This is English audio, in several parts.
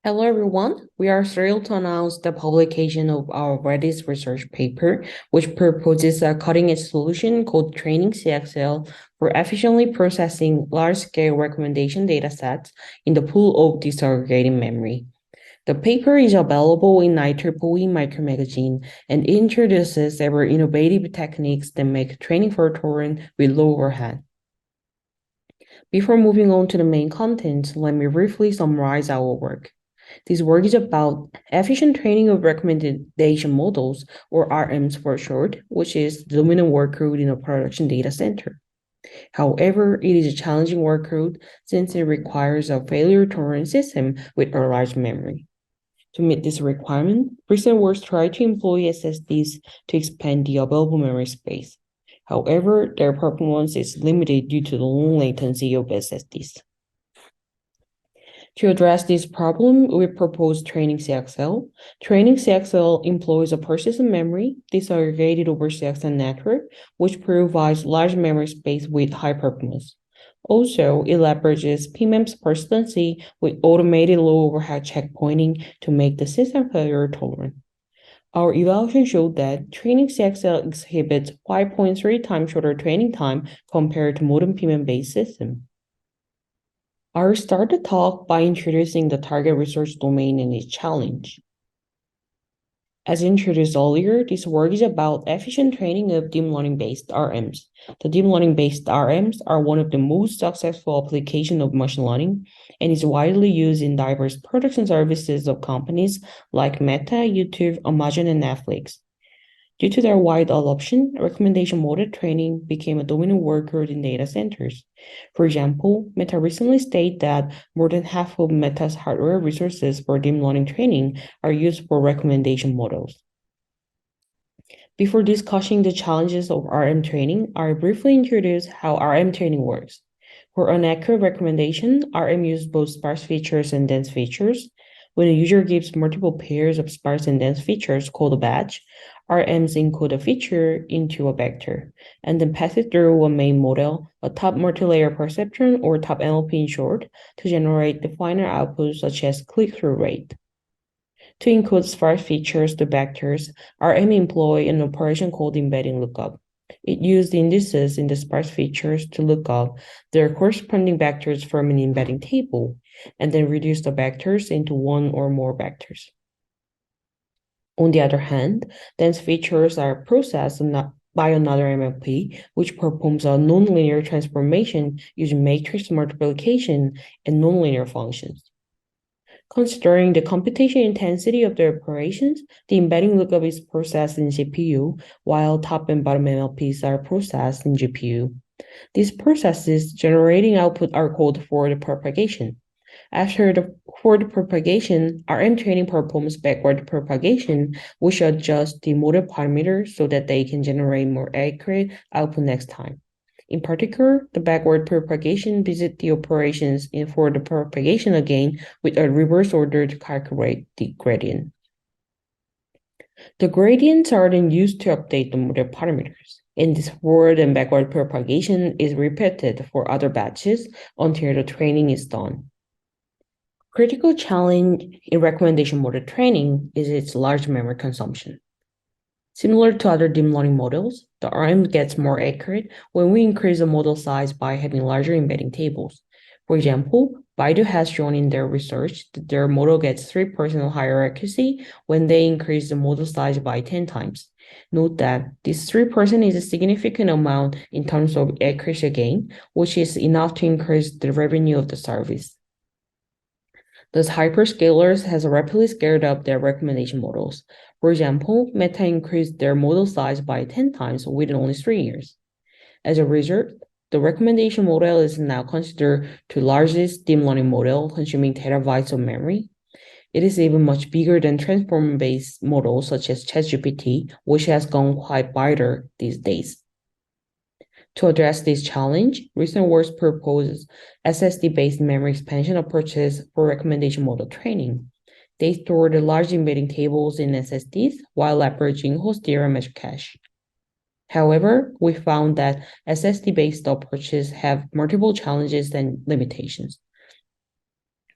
Hello, everyone. We are thrilled to announce the publication of our Redis research paper, which proposes a cutting-edge solution called TrainingCXL for efficiently processing large-scale recommendation datasets in the pool of disaggregating memory. The paper is available in IEEE Micro Magazine and introduces several innovative techniques that make training for Tolerant with low overhead. Before moving on to the main content, let me briefly summarize our work. This work is about efficient training of recommendation models, or RMs for short, which is the dominant workload in a production data center. However, it is a challenging workload since it requires a failure-tolerant system with a large memory. To meet this requirement, recent works try to employ SSDs to expand the available memory space. However, their performance is limited due to the long latency of SSDs. To address this problem, we propose TrainingCXL. TrainingCXL employs a persistent memory disaggregated over CXL network, which provides large memory space with high performance. Also, it leverages PMEM's persistency with automated low overhead checkpointing to make the system failure tolerant. Our evaluation showed that TrainingCXL exhibits 5.3 times shorter training time compared to modern PMEM-based systems. I'll start the talk by introducing the target research domain and its challenge. As introduced earlier, this work is about efficient training of deep learning-based RMs. The deep learning-based RMs are one of the most successful applications of machine learning and is widely used in diverse production services of companies like Meta, YouTube, Amazon, and Netflix. Due to their wide adoption, recommendation model training became a dominant workload in data centers. For example, Meta recently stated that more than half of Meta's hardware resources for deep learning training are used for recommendation models. Before discussing the challenges of RM training, I'll briefly introduce how RM training works. For an accurate recommendation, RM uses both sparse features and dense features. When a user gives multiple pairs of sparse and dense features called a batch, RMs encode a feature into a vector, and then pass it through a main model, a top multilayer perceptron or top NLP in short, to generate the final output such as click-through rate. To encode sparse features to vectors, RM employ an operation called embedding lookup. It used indices in the sparse features to look up their corresponding vectors from an embedding table, and then reduce the vectors into one or more vectors. On the other hand, dense features are processed by another MLP, which performs a nonlinear transformation using matrix multiplication and nonlinear functions. Considering the computation intensity of the operations, the embedding lookup is processed in GPU, while top and bottom MLPs are processed in GPU. These processes generating output are called forward propagation. After the forward propagation, RM training performs backward propagation, which adjusts the model parameters so that they can generate more accurate output next time. In particular, the backward propagation visits the operations in forward propagation again with a reverse order to calculate the gradient. The gradients are then used to update the model parameters, and this forward and backward propagation is repeated for other batches until the training is done. Critical challenge in recommendation model training is its large memory consumption. Similar to other deep learning models, the RM gets more accurate when we increase the model size by having larger embedding tables. For example, Baidu has shown in their research that their model gets 3% higher accuracy when they increase the model size by 10 times. Note that this 3% is a significant amount in terms of accuracy gain, which is enough to increase the revenue of the service. Thus, hyperscalers has rapidly scaled up their recommendation models. For example, Meta increased their model size by 10 times within only 3 years. As a result, the recommendation model is now considered the largest deep learning model consuming terabytes of memory. It is even much bigger than transformer-based models such as ChatGPT, which has gone quite wider these days. To address this challenge, recent works propose SSD-based memory expansion approaches for recommendation model training. They store the large embedding tables in SSDs while leveraging host DRAM mesh cache. However, we found that SSD-based approaches have multiple challenges and limitations.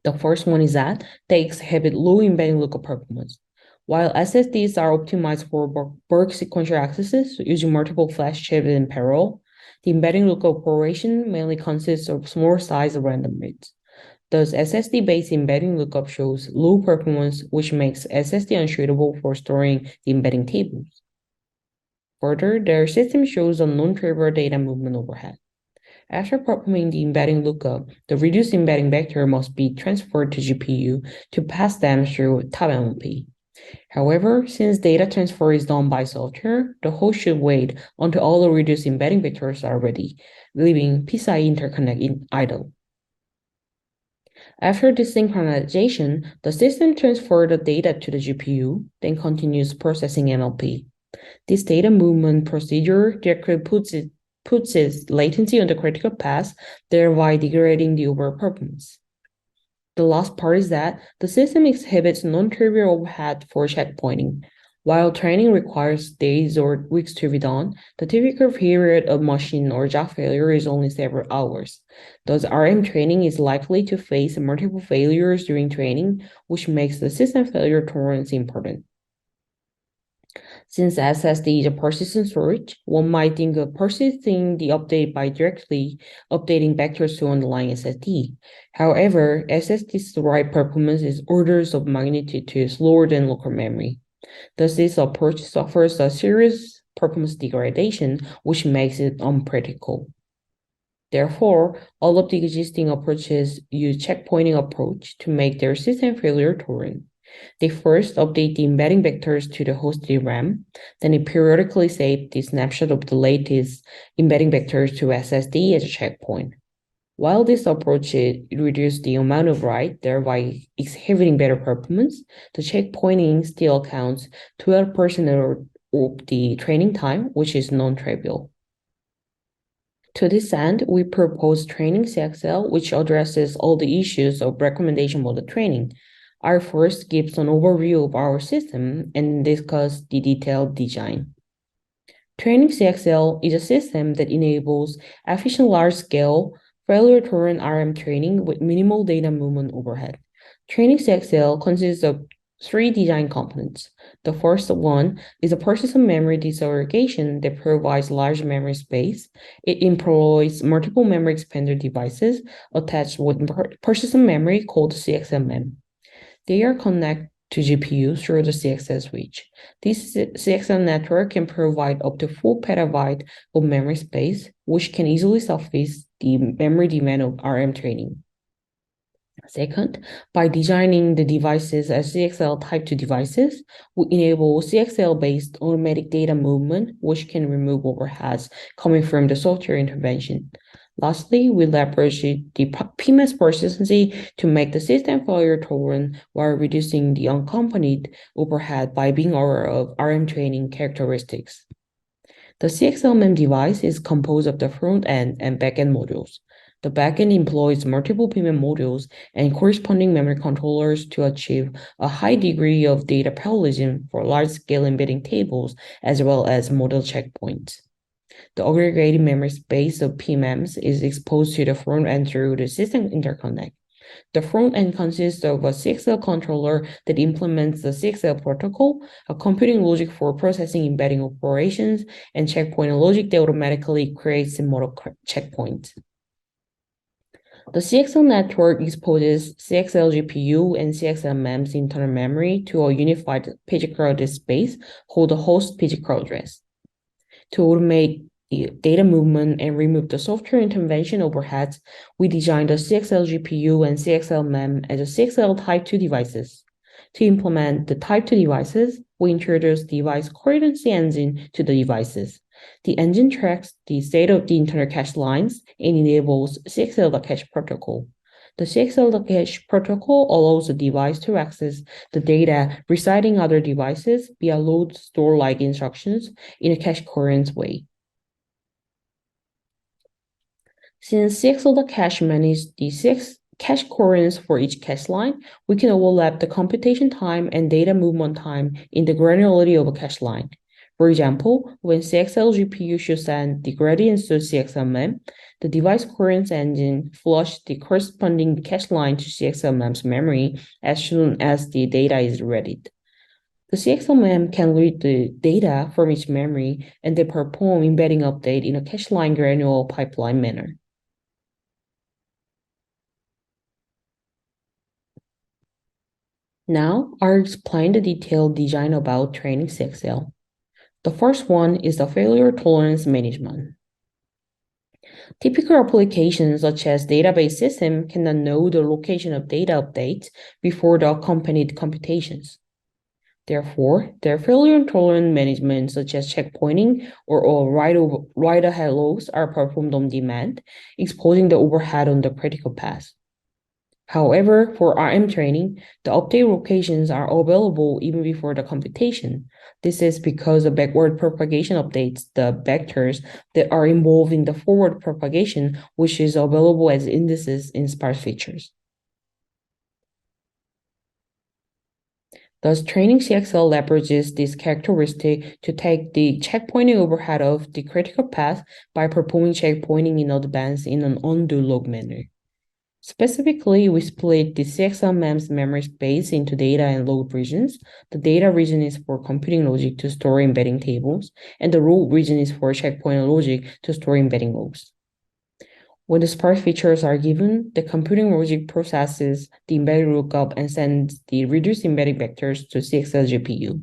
The first one is that they exhibit low embedding lookup performance. While SSDs are optimized for bulk sequential accesses using multiple flash chips in parallel, the embedding lookup operation mainly consists of small size random reads. Thus, SSD-based embedding lookup shows low performance, which makes SSD unsuitable for storing the embedding tables. Further, their system shows a non-trivial data movement overhead. After performing the embedding lookup, the reduced embedding vector must be transferred to GPU to pass them through TopMLP. However, since data transfer is done by software, the host should wait until all the reduced embedding vectors are ready, leaving PCIe interconnect idle. After this synchronization, the system transfers the data to the GPU, then continues processing MLP. This data movement procedure directly puts its latency on the critical path, thereby degrading the overall performance. The last part is that the system exhibits non-trivial overhead for checkpointing. While training requires days or weeks to be done, the typical period of machine or job failure is only several hours. Thus, RM training is likely to face multiple failures during training, which makes the system failure tolerance important. Since SSD is a persistent storage, one might think of persisting the update by directly updating vectors to underlying SSD. However, SSD's write performance is orders of magnitude slower than local memory. Thus, this approach suffers a serious performance degradation, which makes it unpractical. Therefore, all of the existing approaches use checkpointing approach to make their system failure tolerant. They first update the embedding vectors to the host DRAM, then they periodically save the snapshot of the latest embedding vectors to SSD as a checkpoint. While this approach reduces the amount of write, thereby exhibiting better performance, the checkpointing still counts 12% of the training time, which is non-trivial. To this end, we propose TrainingCXL, which addresses all the issues of recommendation model training. I first gives an overview of our system and discuss the detailed design. TrainingCXL is a system that enables efficient large-scale failure-tolerant RM training with minimal data movement overhead. TrainingCXL consists of three design components. The first one is a persistent memory disaggregation that provides large memory space. It employs multiple memory expander devices attached with persistent memory called CXL-MEM. They are connected to GPU through the CXL switch. This CXL network can provide up to 4 petabytes of memory space, which can easily suffice the memory demand of RM training. Second, by designing the devices as CXL Type 2 devices, we enable CXL-based automatic data movement, which can remove overheads coming from the software intervention. Lastly, we leverage the PMEM persistency to make the system failure tolerant while reducing the unaccompanied overhead by being aware of RM training characteristics. The CXL-MEM device is composed of the front-end and back-end modules. The backend employs multiple PMEM modules and corresponding memory controllers to achieve a high degree of data parallelism for large-scale embedding tables as well as model checkpoints. The aggregated memory space of PMEMs is exposed to the front end through the system interconnect. The front end consists of a CXL controller that implements the CXL protocol, a computing logic for processing embedding operations, and checkpoint logic that automatically creates a model checkpoint. The CXL network exposes CXL GPU and CXL MEMS internal memory to a unified physical disk space called the host physical address. To automate the data movement and remove the software intervention overheads, we designed the CXL GPU and CXL MEM as a CXL Type 2 devices. To implement the Type 2 devices, we introduced device coherency engine to the devices. The engine tracks the state of the internal cache lines and enables CXL-cache protocol. The CXL-cache protocol allows the device to access the data residing in other devices via load store-like instructions in a cache-coherent way. Since CXL-cache manages the cache coherence for each cache line, we can overlap the computation time and data movement time in the granularity of a cache line. For example, when CXL GPU should send the gradients to CXL-MEM, the device coherence engine flushes the corresponding cache line to CXL-MEM's memory as soon as the data is readied. The CXL-MEM can read the data from each memory and then perform embedding update in a cache line granular pipeline manner. Now, I'll explain the detailed design about TrainingCXL. The first one is the failure tolerance management. Typical applications such as database system cannot know the location of data updates before the accompanied computations. Therefore, their failure tolerant management such as checkpointing or write-ahead logs are performed on demand, exposing the overhead on the critical path. However, for RM training, the update locations are available even before the computation. This is because the backward propagation updates the vectors that are involved in the forward propagation, which is available as indices in sparse features. Thus, TrainingCXL leverages this characteristic to take the checkpointing overhead of the critical path by performing checkpointing in advance in an undo log manner. Specifically, we split the CXL-MEM's memory space into data and log regions. The data region is for computing logic to store embedding tables, and the log region is for checkpoint logic to store embedding logs. When the sparse features are given, the computing logic processes the embedding lookup and sends the reduced embedding vectors to CXL GPU.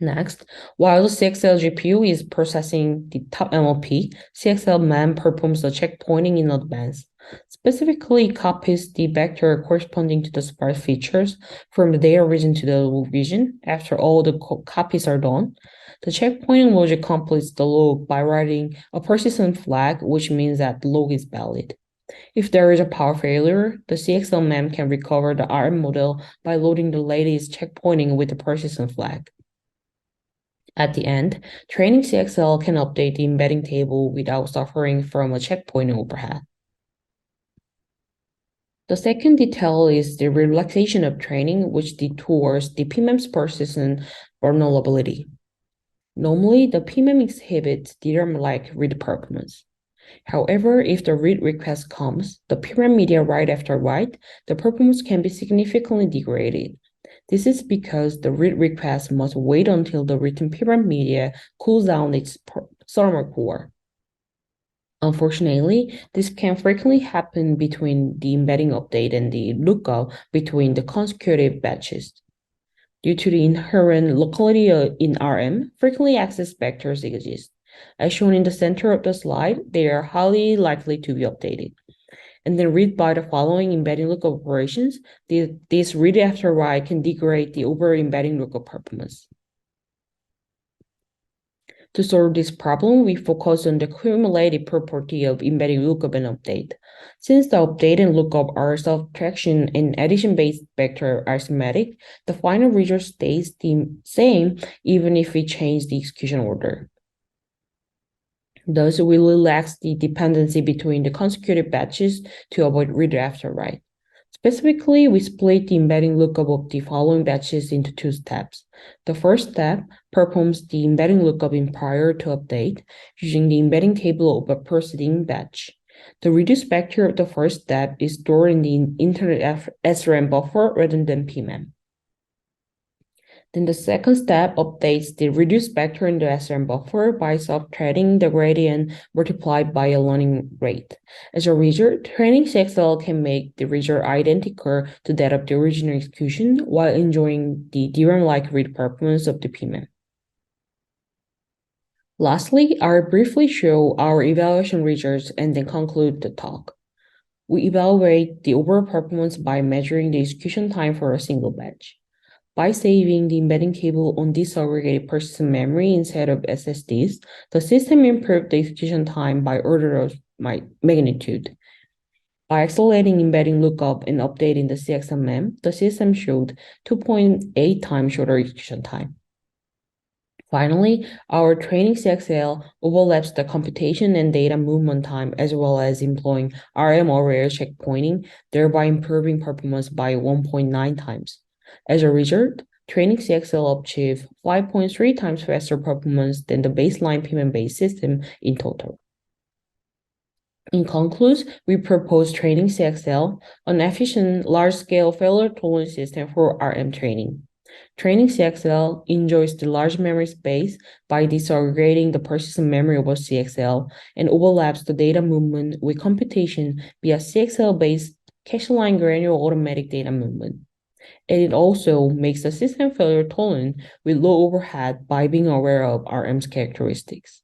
Next, while the CXL GPU is processing the top MLP, CXL-MEM performs the checkpointing in advance. Specifically, copies the vector corresponding to the sparse features from the data region to the log region. After all the copies are done, the checkpointing logic completes the log by writing a persistent flag, which means that the log is valid. If there is a power failure, the CXL-MEM can recover the RM model by loading the latest checkpointing with the persistent flag. At the end, TrainingCXL can update the embedding table without suffering from a checkpointing overhead. The second detail is the relaxation of training, which detours the PMEM's persistent vulnerability. Normally, the PMEM exhibits DRAM-like read performance. However, if the read request comes, the PMEM media right after write, the performance can be significantly degraded. This is because the read request must wait until the written PMEM media cools down its thermal core. Unfortunately, this can frequently happen between the embedding update and the lookup between the consecutive batches. Due to the inherent locality in RM, frequently accessed vectors exist. As shown in the center of the slide, they are highly likely to be updated. And then read by the following embedding lookup operations, this read after write can degrade the overall embedding lookup performance. To solve this problem, we focus on the cumulative property of embedding lookup and update. Since the update and lookup are subtraction and addition-based vector arithmetic, the final result stays the same even if we change the execution order. Thus, we relax the dependency between the consecutive batches to avoid read after write. Specifically, we split the embedding lookup of the following batches into two steps. The first step performs the embedding lookup in prior to update using the embedding table of a preceding batch. The reduced vector of the first step is stored in the internal SRAM buffer rather than PMEM. Then the second step updates the reduced vector in the SRAM buffer by subtracting the gradient multiplied by a learning rate. As a result, TrainingCXL can make the result identical to that of the original execution while enjoying the DRAM-like read performance of the PMEM. Lastly, I'll briefly show our evaluation results and then conclude the talk. We evaluate the overall performance by measuring the execution time for a single batch. By saving the embedding cable on disaggregated persistent memory instead of SSDs, the system improved the execution time by order of magnitude. By accelerating embedding lookup and updating the CXL-MEM, the system showed 2.8 times shorter execution time. Finally, our TrainingCXL overlaps the computation and data movement time as well as employing RM array checkpointing, thereby improving performance by 1.9 times. As a result, TrainingCXL achieved 5.3 times faster performance than the baseline PMEM-based system in total. In conclusion, we propose TrainingCXL, an efficient, large-scale failure tolerance system for RM training. TrainingCXL enjoys the large memory space by disaggregating the persistent memory over CXL and overlaps the data movement with computation via CXL-based cache-line granular automatic data movement. And it also makes the system failure tolerant with low overhead by being aware of RM's characteristics.